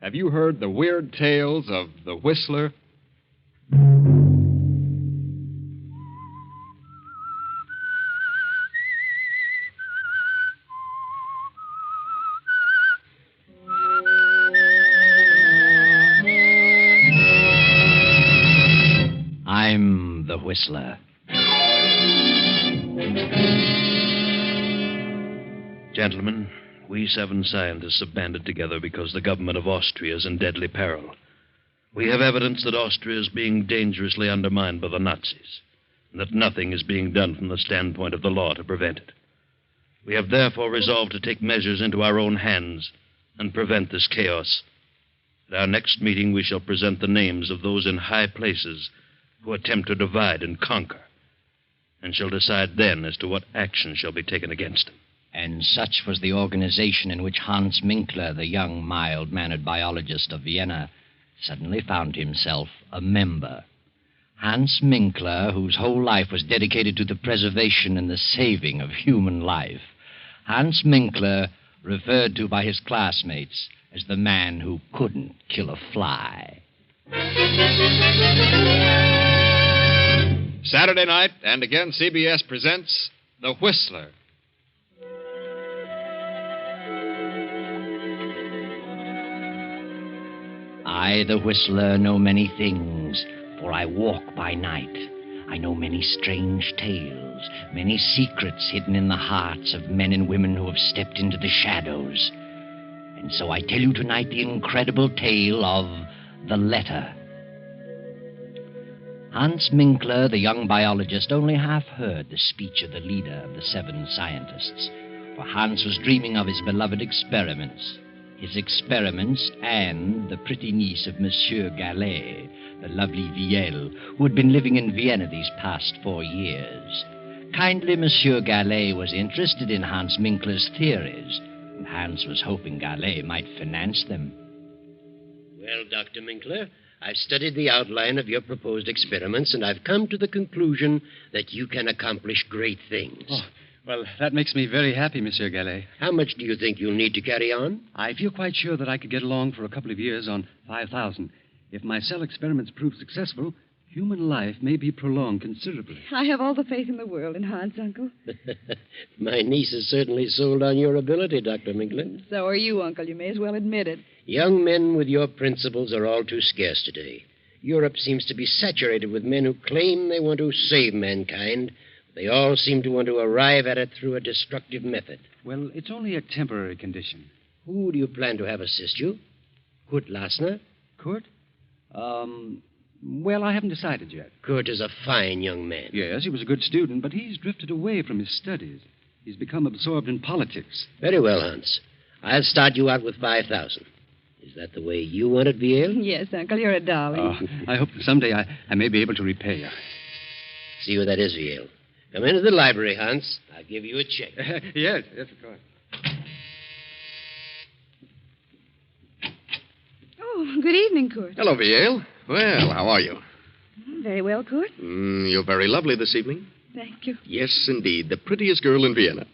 Have you heard the weird tales of the Whistler? I'm the Whistler. Gentlemen, we 7 scientists have banded together because the government of Austria is in deadly peril. We have evidence that Austria is being dangerously undermined by the Nazis, and that nothing is being done from the standpoint of the law to prevent it. We have therefore resolved to take measures into our own hands and prevent this chaos. At our next meeting, we shall present the names of those in high places who attempt to divide and conquer, and shall decide then as to what action shall be taken against them. And such was the organization in which Hans Minkler, the young, mild-mannered biologist of Vienna, suddenly found himself a member. Hans Minkler, whose whole life was dedicated to the preservation and the saving of human life. Hans Minkler, referred to by his classmates as the man who couldn't kill a fly. Saturday night, and again CBS presents The Whistler. I, the Whistler, know many things, for I walk by night. I know many strange tales, many secrets hidden in the hearts of men and women who have stepped into the shadows. And so I tell you tonight the incredible tale of the letter. Hans Minkler, the young biologist, only half heard the speech of the leader of the 7 scientists, for Hans was dreaming of his beloved experiments. His experiments and the pretty niece of Monsieur Gallet, the lovely Viel, who had been living in Vienna these past 4 years. Kindly Monsieur Gallet was interested in Hans Minkler's theories, and Hans was hoping Gallet might finance them. Well, Dr. Minkler, I've studied the outline of your proposed experiments, and I've come to the conclusion that you can accomplish great things. Oh, well, that makes me very happy, Monsieur Gallet. How much do you think you'll need to carry on? I feel quite sure that I could get along for a couple of years on 5,000. If my cell experiments prove successful, human life may be prolonged considerably. I have all the faith in the world in Hans, Uncle. My niece is certainly sold on your ability, Dr. Minkler. So are you, Uncle. You may as well admit it. Young men with your principles are all too scarce today. Europe seems to be saturated with men who claim they want to save mankind. They all seem to want to arrive at it through a destructive method. Well, it's only a temporary condition. Who do you plan to have assist you? Kurt Lassner? Kurt? Well, I haven't decided yet. Kurt is a fine young man. Yes, he was a good student, but he's drifted away from his studies. He's become absorbed in politics. Very well, Hans. I'll start you out with 5,000. Is that the way you want it, Viel? Yes, Uncle, you're a darling. Oh, I hope someday I may be able to repay you. See what that is, Viel. Come into the library, Hans. I'll give you a check. Yes, of course. Oh, good evening, Kurt. Hello, Viel. Well, how are you? Very well, Kurt. You're very lovely this evening. Thank you. Yes, indeed. The prettiest girl in Vienna.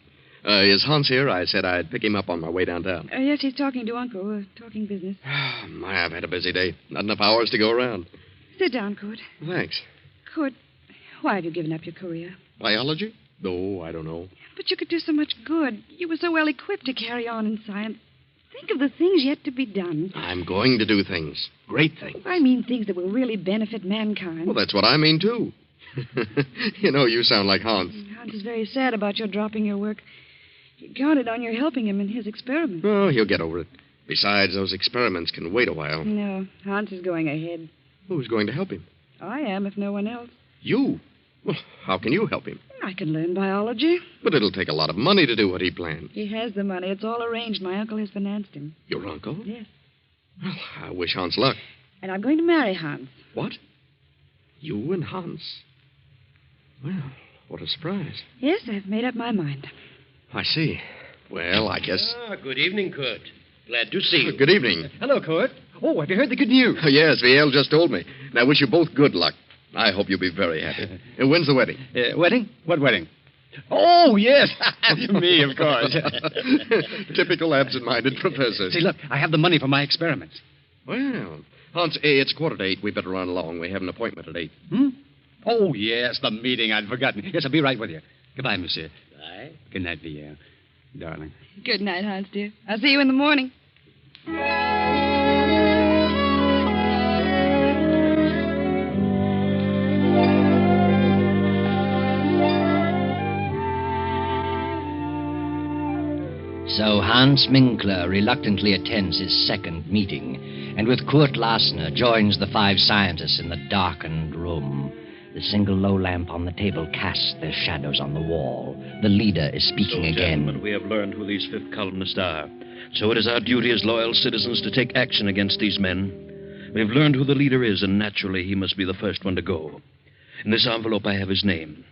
Is Hans here? I said I'd pick him up on my way downtown. Yes, he's talking to Uncle. Talking business. I've had a busy day. Not enough hours to go around. Sit down, Kurt. Thanks. Kurt, why have you given up your career? Biology? Oh, I don't know. But you could do so much good. You were so well equipped to carry on in science. Think of the things yet to be done. I'm going to do things. Great things. I mean things that will really benefit mankind. Well, that's what I mean, too. You know, you sound like Hans. Hans is very sad about your dropping your work. He counted on your helping him in his experiments. Oh, he'll get over it. Besides, those experiments can wait a while. No, Hans is going ahead. Who's going to help him? I am, if no one else. You? Well, how can you help him? I can learn biology. But it'll take a lot of money to do what he planned. He has the money. It's all arranged. My uncle has financed him. Your uncle? Yes. Well, I wish Hans luck. And I'm going to marry Hans. What? You and Hans? Well, what a surprise. Yes, I've made up my mind. I see. Well, I guess... Good evening, Kurt. Glad to see you. Good evening. Hello, Kurt. Oh, have you heard the good news? Yes, Viel just told me. And I wish you both good luck. I hope you'll be very happy. When's the wedding? Wedding? What wedding? Oh, yes. Me, of course. Typical absent-minded professor. See, look, I have the money for my experiments. Well, Hans, it's 7:45. We better run along. We have an appointment at 8. Oh, yes, the meeting. I'd forgotten. Yes, I'll be right with you. Goodbye, monsieur. Bye. Good night, Viel. Darling. Good night, Hans, dear. I'll see you in the morning. So Hans Minkler reluctantly attends his second meeting, and with Kurt Lassner joins the 5 scientists in the darkened room. The single low lamp on the table casts their shadows on the wall. The leader is speaking again. Gentlemen, we have learned who these fifth columnists are. So it is our duty as loyal citizens to take action against these men. We have learned who the leader is, and naturally he must be the first one to go. In this envelope I have his name.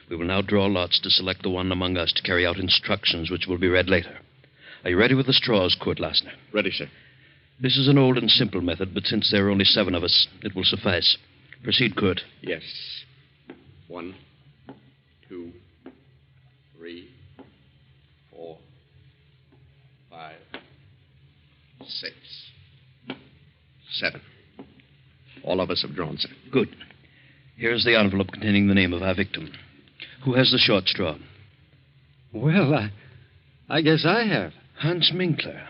We will now draw lots to select the one among us to carry out instructions which will be read later. Are you ready with the straws, Kurt Lassner? Ready, sir. This is an old and simple method, but since there are only 7 of us, it will suffice. Proceed, Kurt. Yes. 1, 2, 3, 4, 5, 6, 7. All of us have drawn, sir. Good. Here's the envelope containing the name of our victim. Who has the short straw? Well, I guess I have. Hans Minkler.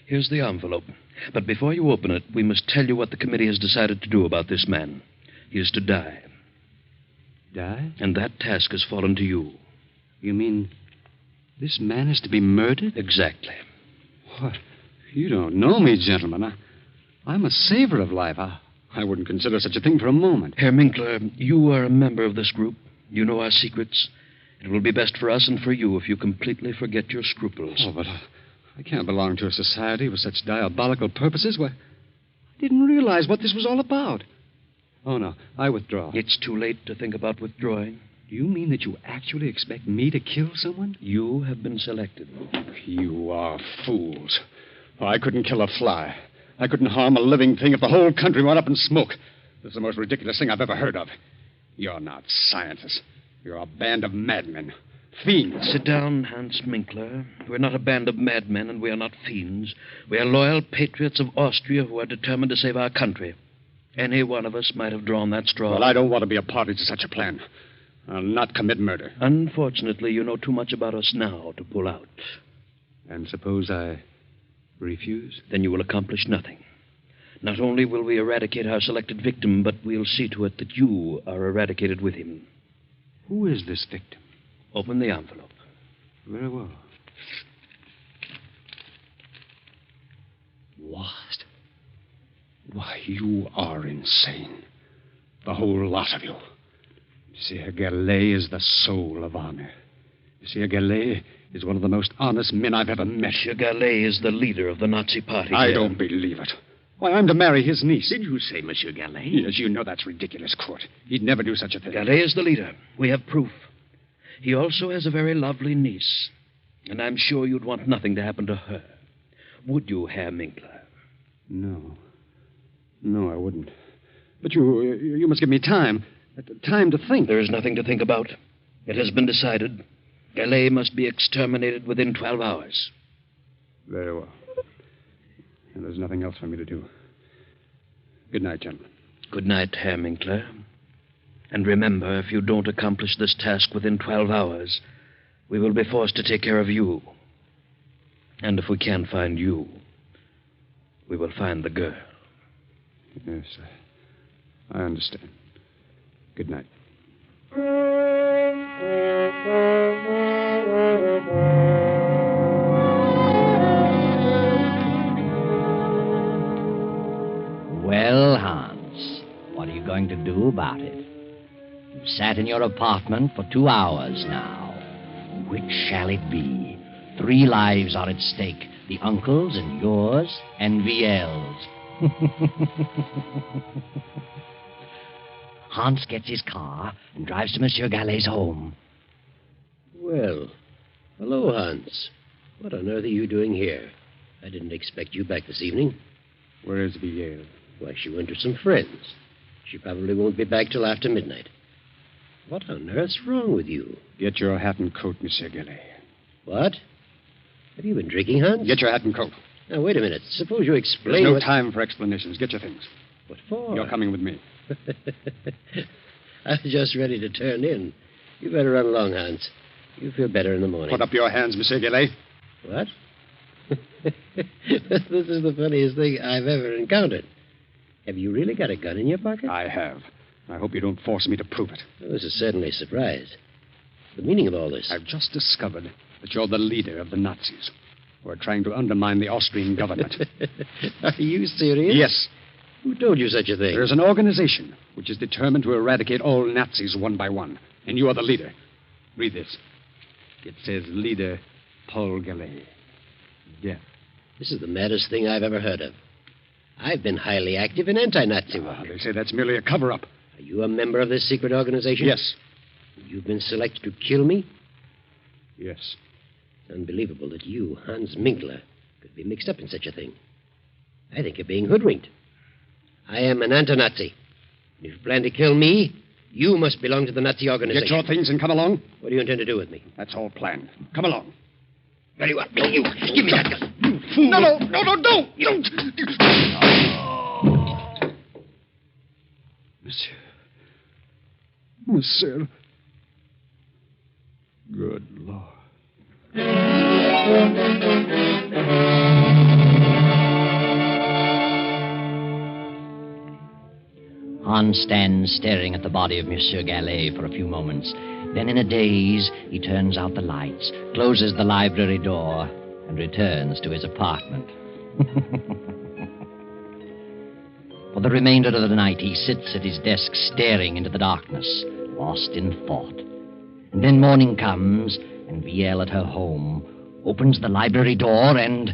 Here's the envelope. But before you open it, we must tell you what the committee has decided to do about this man. He is to die. Die? And that task has fallen to you. You mean this man is to be murdered? Exactly. What? You don't know me, gentlemen. I'm a saver of life. I wouldn't consider such a thing for a moment. Herr Minkler, you are a member of this group. You know our secrets. It will be best for us and for you if you completely forget your scruples. Oh, but I can't belong to a society with such diabolical purposes. Why, I didn't realize what this was all about. Oh, no, I withdraw. It's too late to think about withdrawing. Do you mean that you actually expect me to kill someone? You have been selected. You are fools. Oh, I couldn't kill a fly. I couldn't harm a living thing if the whole country went up in smoke. This is the most ridiculous thing I've ever heard of. You're not scientists. You're a band of madmen. Fiends. Sit down, Hans Minkler. We're not a band of madmen, and we are not fiends. We are loyal patriots of Austria who are determined to save our country. Any one of us might have drawn that straw. Well, I don't want to be a party to such a plan. I'll not commit murder. Unfortunately, you know too much about us now to pull out. And suppose I refuse? Then you will accomplish nothing. Not only will we eradicate our selected victim, but we'll see to it that you are eradicated with him. Who is this victim? Open the envelope. Very well. What? Why, you are insane. The whole lot of you. Monsieur Gallet is the soul of honor. Monsieur Gallet is one of the most honest men I've ever met. Monsieur Gallet is the leader of the Nazi party. I don't believe it. Why, I'm to marry his niece. Did you say Monsieur Gallet? Yes, you know that's ridiculous, Court. He'd never do such a thing. Gallet is the leader. We have proof. He also has a very lovely niece. And I'm sure you'd want nothing to happen to her. Would you, Herr Minkler? No. No, I wouldn't. But you must give me time. Time to think. There is nothing to think about. It has been decided. Gallet must be exterminated within 12 hours. Very well. And there's nothing else for me to do. Good night, gentlemen. Good night, Herr Minkler. And remember, if you don't accomplish this task within 12 hours, we will be forced to take care of you. And if we can't find you, we will find the girl. Yes, I understand. Good night. Well, Hans, what are you going to do about it? You've sat in your apartment for 2 hours now. Which shall it be? 3 lives are at stake. The uncle's and yours and Viel's. Hans gets his car and drives to Monsieur Gallet's home. Well, hello, Hans. What on earth are you doing here? I didn't expect you back this evening. Where is Viel? Why, she went to some friends. She probably won't be back till after midnight. What on earth's wrong with you? Get your hat and coat, Monsieur Gallet. What? Have you been drinking, Hans? Get your hat and coat. Now, wait a minute. Suppose you There's explain no what... time for explanations. Get your things. What for? You're coming with me. I was just ready to turn in. You better run along, Hans. You feel better in the morning. Put up your hands, Monsieur Gillet. What? This is the funniest thing I've ever encountered. Have you really got a gun in your pocket? I have. I hope you don't force me to prove it. Well, this is certainly a surprise. The meaning of all this? I've just discovered that you're the leader of the Nazis who are trying to undermine the Austrian government. Are you serious? Yes. Who told you such a thing? There is an organization which is determined to eradicate all Nazis one by one, and you are the leader. Read this. It says leader Paul Gallet. Death. This is the maddest thing I've ever heard of. I've been highly active in anti-Nazi work. They say that's merely a cover-up. Are you a member of this secret organization? Yes. You've been selected to kill me? Yes. It's unbelievable that you, Hans Minkler, could be mixed up in such a thing. I think you're being hoodwinked. I am an anti-Nazi. If you plan to kill me, you must belong to the Nazi organization. Get your things and come along. What do you intend to do with me? That's all planned. Come along. Very well. You, give me that gun. You fool. No, don't. Monsieur. Good Lord. Hans stands staring at the body of Monsieur Gallet for a few moments. Then, in a daze, he turns out the lights, closes the library door, and returns to his apartment. For the remainder of the night, he sits at his desk staring into the darkness, lost in thought. And then morning comes, and Viel at her home opens the library door and...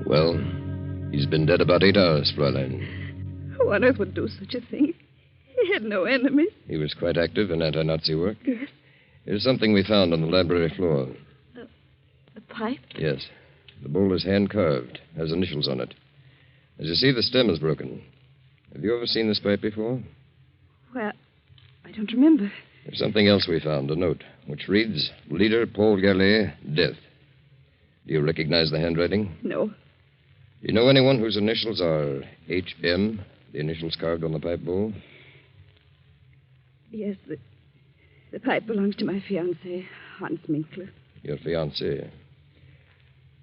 Well, he's been dead about 8 hours, Fräulein. Who on earth would do such a thing? He had no enemies. He was quite active in anti-Nazi work. Yes. Here's something we found on the library floor. A pipe? Yes. The bowl is hand-carved, has initials on it. As you see, the stem is broken. Have you ever seen this pipe before? Well, I don't remember. There's something else we found, a note, which reads, Leader Paul Gallet, death. Do you recognize the handwriting? No. Do you know anyone whose initials are HM, the initials carved on the pipe bowl? Yes, the pipe belongs to my fiancé, Hans Minkler. Your fiancé.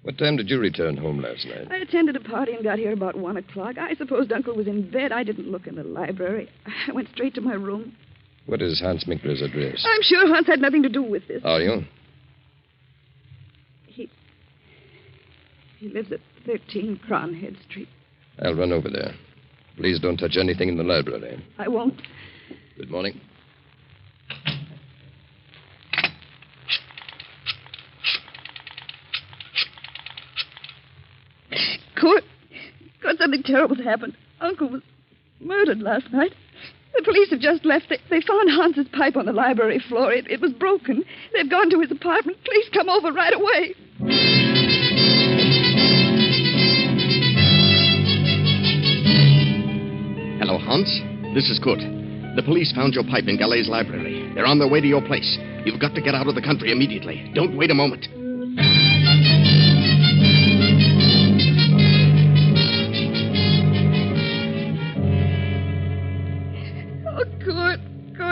What time did you return home last night? I attended a party and got here about 1 o'clock. I supposed Uncle was in bed. I didn't look in the library. I went straight to my room. What is Hans Minkler's address? I'm sure Hans had nothing to do with this. Are you? He lives at 13 Cronhead Street. I'll run over there. Please don't touch anything in the library. I won't. Good morning. Kurt, something terrible's happened. Uncle was murdered last night. The police have just left. They found Hans's pipe on the library floor. It was broken. They've gone to his apartment. Please come over right away. Hello, Hans. This is Kurt. The police found your pipe in Gallet's library. They're on their way to your place. You've got to get out of the country immediately. Don't wait a moment. Oh, Kurt,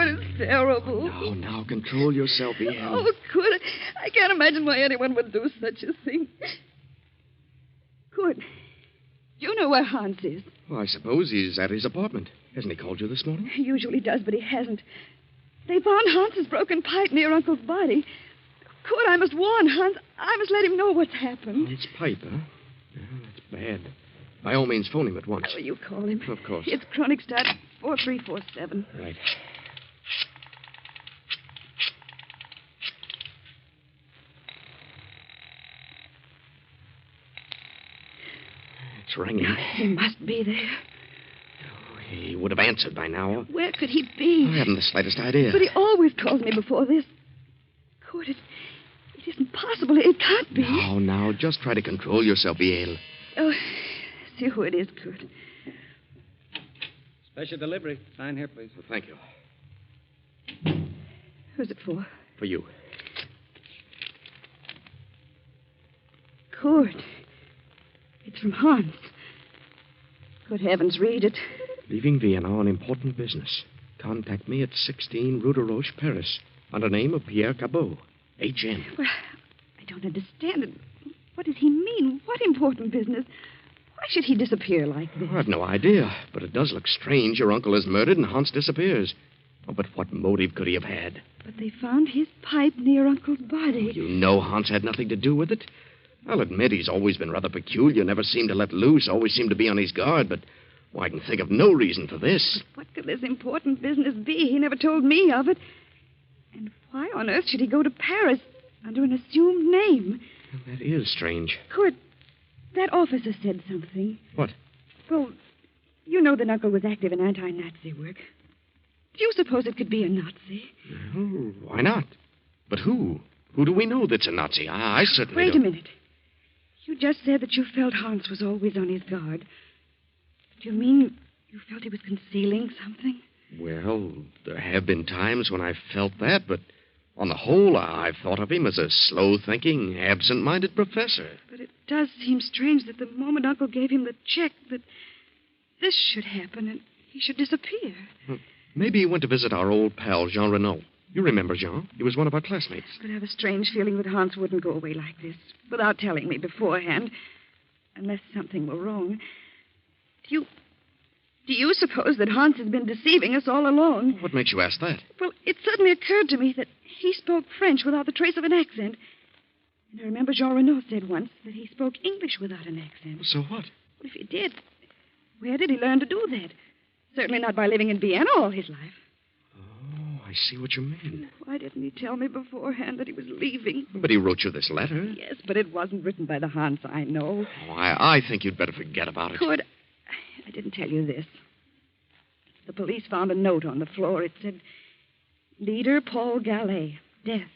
it's terrible. Now, control yourself, Ian. Oh, Kurt, I can't imagine why anyone would do such a thing. Kurt, do you know where Hans is? Well, I suppose he's at his apartment. Hasn't he called you this morning? He usually does, but he hasn't. They found Hans's broken pipe near Uncle's body. Kurt, I must warn Hans. I must let him know what's happened. Hans' pipe, huh? Yeah, that's bad. By all means, phone him at once. Oh, you call him. Of course. It's Kronigstadt 4347. Right. It's ringing. He must be there. He would have answered by now. Where could he be? I haven't the slightest idea. But he always calls me before this. Kurt, it isn't possible. It can't be. Now, just try to control yourself, Yale. Oh, see who it is, Kurt. Special delivery. Sign here, please. Well, thank you. Who's it for? For you. Kurt. It's from Hans. Good heavens, read it. Leaving Vienna on important business. Contact me at 16 Rue de Roche, Paris, under name of Pierre Cabot, H.M. Well, I don't understand it. What does he mean? What important business? Why should he disappear like this? I've no idea, but it does look strange. Your uncle is murdered and Hans disappears. Oh, but what motive could he have had? But they found his pipe near Uncle's body. You know Hans had nothing to do with it. I'll admit he's always been rather peculiar, never seemed to let loose, always seemed to be on his guard, but I can think of no reason for this. But what could this important business be? He never told me of it. And why on earth should he go to Paris under an assumed name? That is strange. Kurt, that officer said something. What? Well, you know that Uncle was active in anti-Nazi work. Do you suppose it could be a Nazi? Oh, why not? But who? Who do we know that's a Nazi? I certainly Wait don't. a minute. You just said that you felt Hans was always on his guard. Do you mean you felt he was concealing something? Well, there have been times when I've felt that, but on the whole, I've thought of him as a slow-thinking, absent-minded professor. But it does seem strange that the moment Uncle gave him the check, that this should happen and he should disappear. Maybe he went to visit our old pal, Jean Renault. You remember Jean? He was one of our classmates. But I have a strange feeling that Hans wouldn't go away like this without telling me beforehand, unless something were wrong. Do you suppose that Hans has been deceiving us all along? What makes you ask that? Well, it suddenly occurred to me that he spoke French without the trace of an accent. And I remember Jean Renault said once that he spoke English without an accent. So what? Well, if he did, where did he learn to do that? Certainly not by living in Vienna all his life. Oh, I see what you mean. Why didn't he tell me beforehand that he was leaving? But he wrote you this letter. Yes, but it wasn't written by the Hans I know. Oh, I think you'd better forget about it. Good. I didn't tell you this. The police found a note on the floor. It said, Leader Paul Gallet, death.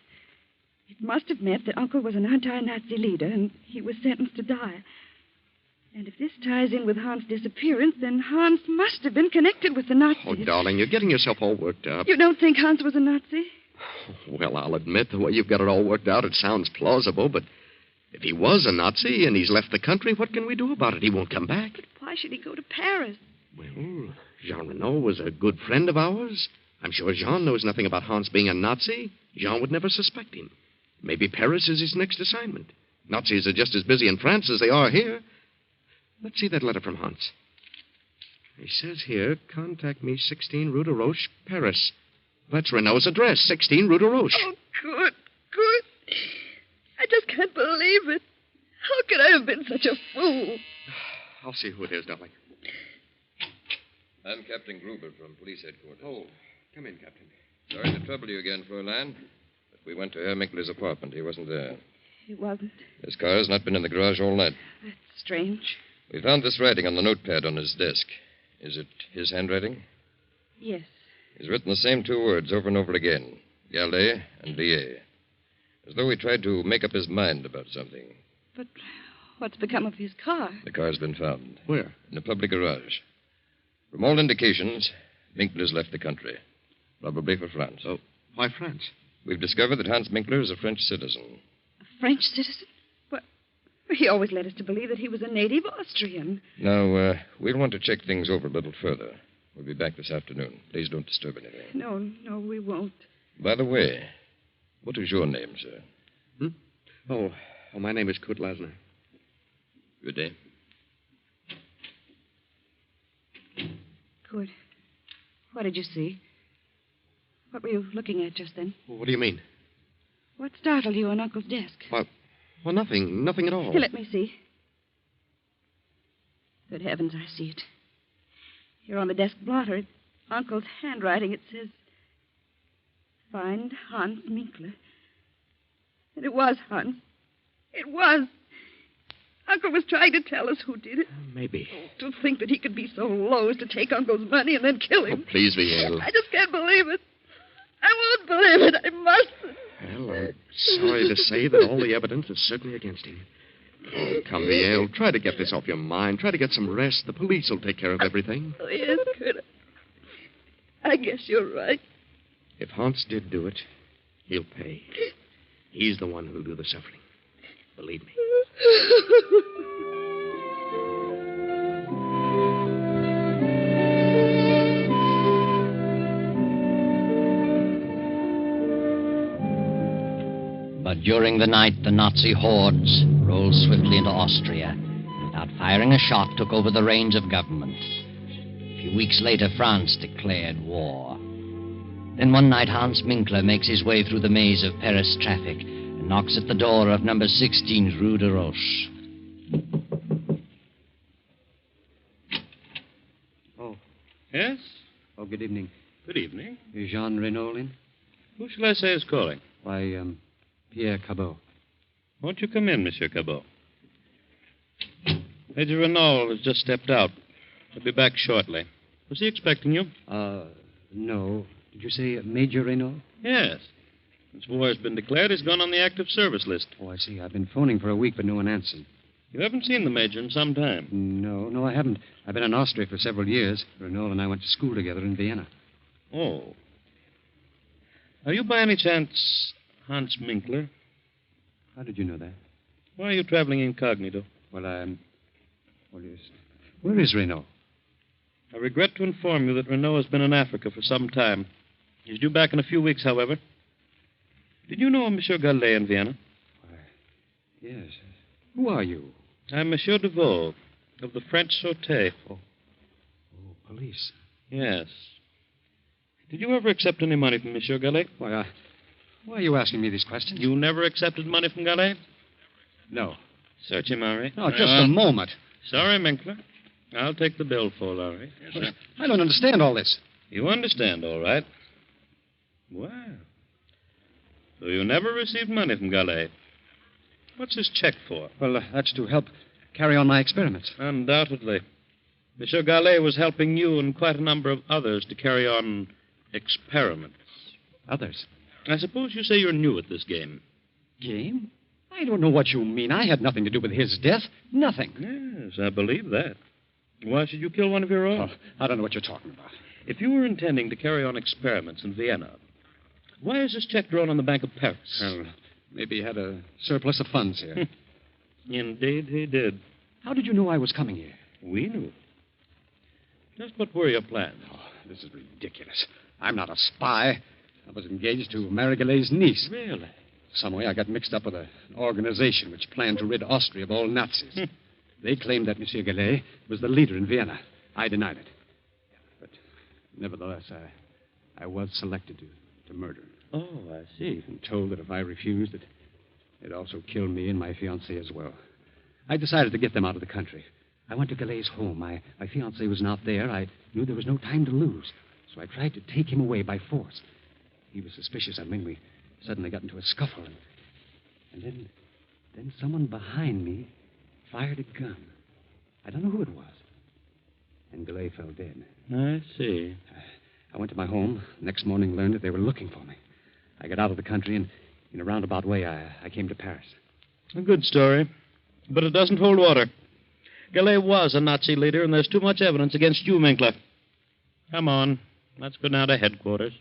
It must have meant that Uncle was an anti-Nazi leader and he was sentenced to die. And if this ties in with Hans' disappearance, then Hans must have been connected with the Nazis. Oh, darling, you're getting yourself all worked up. You don't think Hans was a Nazi? Well, I'll admit the way you've got it all worked out, it sounds plausible, but if he was a Nazi and he's left the country, what can we do about it? He won't come back. But why should he go to Paris? Well, Jean Renault was a good friend of ours. I'm sure Jean knows nothing about Hans being a Nazi. Jean would never suspect him. Maybe Paris is his next assignment. Nazis are just as busy in France as they are here. Let's see that letter from Hans. He says here, contact me 16 Rue de Roche, Paris. That's Renault's address, 16 Rue de Roche. Oh, good. I just can't believe it. How could I have been such a fool? I'll see who it is, darling. I'm Captain Gruber from police headquarters. Oh, come in, Captain. Sorry to trouble you again, Fräulein, but we went to Herr Minkler's apartment. He wasn't there. He wasn't. His car has not been in the garage all night. That's strange. We found this writing on the notepad on his desk. Is it his handwriting? Yes. He's written the same two words over and over again, Gallet and Lier, as though he tried to make up his mind about something. But what's become of his car? The car's been found. Where? In a public garage. From all indications, Minkler's left the country, probably for France. Oh, why France? We've discovered that Hans Minkler is a French citizen. A French citizen? Well, he always led us to believe that he was a native Austrian. Now, we'll want to check things over a little further. We'll be back this afternoon. Please don't disturb anything. No, we won't. By the way, what is your name, sir? Oh, my name is Kurt Lasner. Good day. Kurt, what did you see? What were you looking at just then? What do you mean? What startled you on Uncle's desk? Well, nothing at all. Here, let me see. Good heavens, I see it. Here on the desk blotter, it's Uncle's handwriting. It says, Find Hans Minkler. And it was Hans. It was. Uncle was trying to tell us who did it. Maybe. To think that he could be so low as to take Uncle's money and then kill him. Oh, please, Viel. I just can't believe it. I won't believe it. I must. Well, I'm sorry to say that all the evidence is certainly against him. Oh, come, Viel. Try to get this off your mind. Try to get some rest. The police will take care of everything. Oh, yes, Kurt. I guess you're right. If Hans did do it, he'll pay. He's the one who'll do the suffering. Believe me. But during the night, the Nazi hordes rolled swiftly into Austria. Without firing a shot, took over the reins of government. A few weeks later, France declared war. Then one night, Hans Minkler makes his way through the maze of Paris traffic and knocks at the door of number 16 Rue de Roche. Oh. Yes? Oh, good evening. Good evening. Is Jean Renault in? Who shall I say is calling? Why, Pierre Cabot. Won't you come in, Monsieur Cabot? Major Renault has just stepped out. He'll be back shortly. Was he expecting you? No. Did you say Major Renault? Yes. Since war has been declared, he's gone on the active service list. Oh, I see. I've been phoning for a week, but no one answered. You haven't seen the Major in some time. No, I haven't. I've been in Austria for several years. Renault and I went to school together in Vienna. Oh. Are you by any chance Hans Minkler? How did you know that? Why are you traveling incognito? Well, yes. Where is Renault? I regret to inform you that Renault has been in Africa for some time. He's due back in a few weeks, however. Did you know Monsieur Gallet in Vienna? Why, yes. Who are you? I'm Monsieur Deveau, of the French Sûreté. Oh, police. Yes. Did you ever accept any money from Monsieur Gallet? Why are you asking me these questions? You never accepted money from Gallet? No. Search him, Henri. No, just a moment. Sorry, Minkler. I'll take the bill for Henri. Yes, sir. I don't understand all this. You understand, all right. Well. So you never received money from Gallet. What's this check for? Well, that's to help carry on my experiments. Undoubtedly. Monsieur Gallet was helping you and quite a number of others to carry on experiments. Others? I suppose you say you're new at this game. Game? I don't know what you mean. I had nothing to do with his death. Nothing. Yes, I believe that. Why should you kill one of your own? Oh, I don't know what you're talking about. If you were intending to carry on experiments in Vienna, why is this check drawn on the Bank of Paris? Well, maybe he had a surplus of funds here. Indeed, he did. How did you know I was coming here? We knew. Just what were your plans? Oh, this is ridiculous. I'm not a spy. I was engaged to marry Galet's niece. Really? Some way I got mixed up with an organization which planned to rid Austria of all Nazis. They claimed that Monsieur Galet was the leader in Vienna. I denied it. But nevertheless, I was selected to murder him. Oh, I see. And told that if I refused, they'd also kill me and my fiancée as well. I decided to get them out of the country. I went to Galet's home. My fiancée was not there. I knew there was no time to lose. So I tried to take him away by force. He was suspicious of me. We suddenly got into a scuffle. And then someone behind me fired a gun. I don't know who it was. And Galet fell dead. I see. I went to my home. Next morning learned that they were looking for me. I got out of the country, and in a roundabout way, I came to Paris. A good story. But it doesn't hold water. Galet was a Nazi leader, and there's too much evidence against you, Minkler. Come on. Let's go down to headquarters.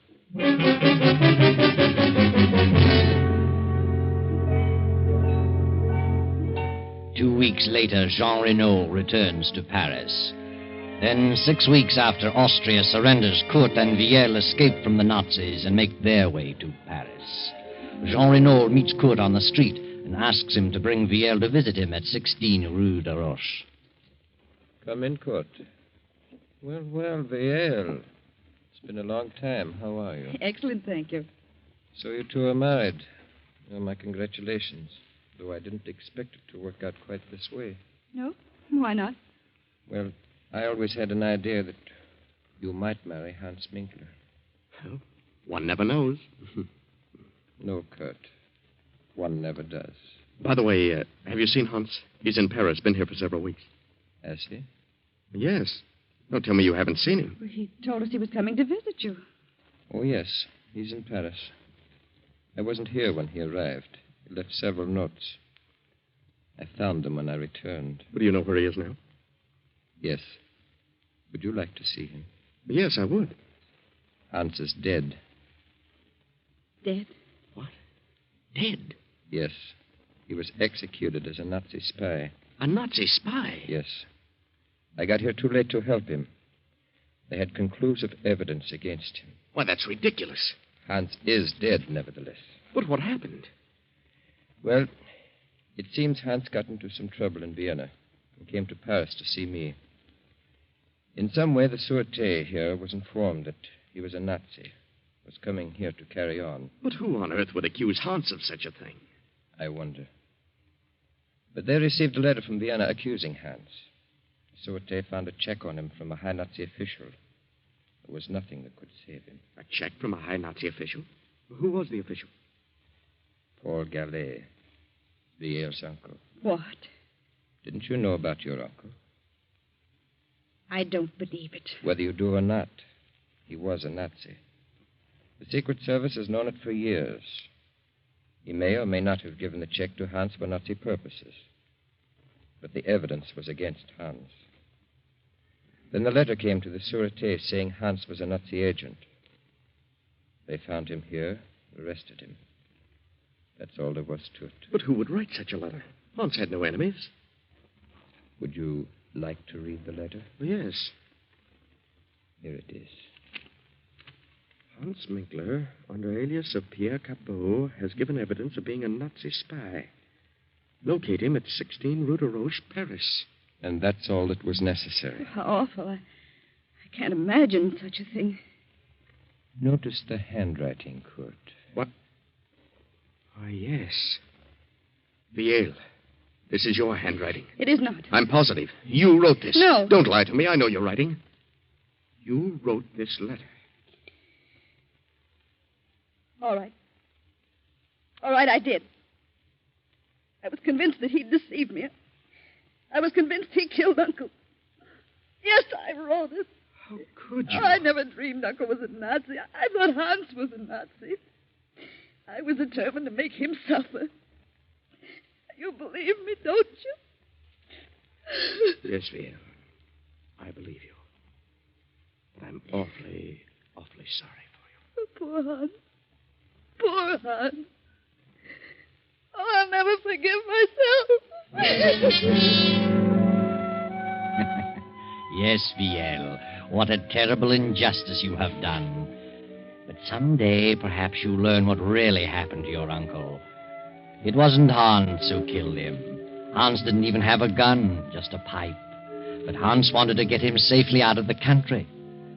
2 weeks later, Jean Renault returns to Paris. Then, 6 weeks after Austria surrenders, Kurt and Viel escape from the Nazis and make their way to Paris. Jean Renault meets Kurt on the street and asks him to bring Viel to visit him at 16 Rue de Roche. Come in, Kurt. Well, Viel. It's been a long time. How are you? Excellent, thank you. So you two are married. Well, my congratulations. Though I didn't expect it to work out quite this way. No? Why not? Well, I always had an idea that you might marry Hans Minkler. Well, one never knows. No, Kurt. One never does. By the way, have you seen Hans? He's in Paris, been here for several weeks. Has he? Yes. Don't tell me you haven't seen him. Well, he told us he was coming to visit you. Oh, yes. He's in Paris. I wasn't here when he arrived. He left several notes. I found them when I returned. But do you know where he is now? Yes. Would you like to see him? Yes, I would. Hans is dead. Dead? What? Dead? Yes. He was executed as a Nazi spy. A Nazi spy? Yes. I got here too late to help him. They had conclusive evidence against him. Why, that's ridiculous. Hans is dead, nevertheless. But what happened? Well, it seems Hans got into some trouble in Vienna and came to Paris to see me. In some way, the Sûreté here was informed that he was a Nazi, was coming here to carry on. But who on earth would accuse Hans of such a thing? I wonder. But they received a letter from Vienna accusing Hans. The Sûreté found a check on him from a high Nazi official. There was nothing that could save him. A check from a high Nazi official? Who was the official? Paul Gallet, Viel's uncle. What? Didn't you know about your uncle? I don't believe it. Whether you do or not, he was a Nazi. The Secret Service has known it for years. He may or may not have given the check to Hans for Nazi purposes. But the evidence was against Hans. Then the letter came to the Sûreté saying Hans was a Nazi agent. They found him here, arrested him. That's all there was to it. But who would write such a letter? Hans had no enemies. Would you like to read the letter? Yes. Here it is. Hans Minkler, under alias of Pierre Capot, has given evidence of being a Nazi spy. Locate him at 16 Rue de Roche, Paris. And that's all that was necessary. How awful. I can't imagine such a thing. Notice the handwriting, Kurt. What? Why, yes. Viel, this is your handwriting. It is not. I'm positive. You wrote this. No. Don't lie to me. I know your writing. You wrote this letter. All right. All right, I did. I was convinced that he'd deceived me. I was convinced he killed Uncle. Yes, I wrote it. How could you? Oh, I never dreamed Uncle was a Nazi. I thought Hans was a Nazi. I was determined to make him suffer. You believe me, don't you? Yes, Viel. I believe you. But I'm awfully, awfully sorry for you. Poor Hans. Poor Hans. Oh, I'll never forgive myself. Yes, Viel. What a terrible injustice you have done. But someday, perhaps you'll learn what really happened to your uncle. It wasn't Hans who killed him. Hans didn't even have a gun, just a pipe. But Hans wanted to get him safely out of the country.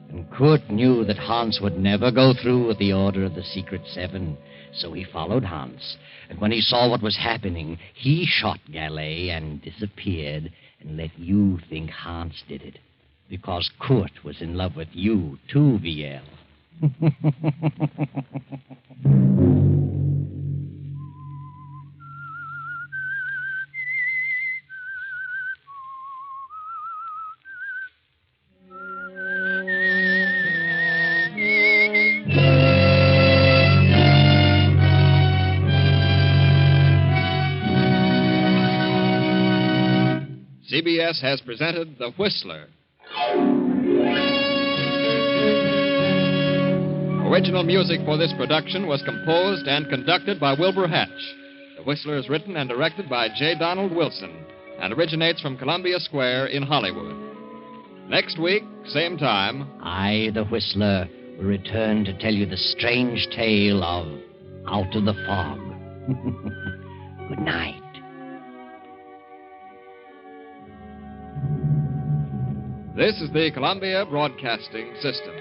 And Kurt knew that Hans would never go through with the order of the Secret Seven. So he followed Hans. And when he saw what was happening, he shot Gallet and disappeared and let you think Hans did it. Because Kurt was in love with you, too, Viel. CBS has presented The Whistler. Original music for this production was composed and conducted by Wilbur Hatch. The Whistler is written and directed by J. Donald Wilson and originates from Columbia Square in Hollywood. Next week, same time, I, the Whistler, will return to tell you the strange tale of Out of the Fog. Good night. this is the Columbia Broadcasting System.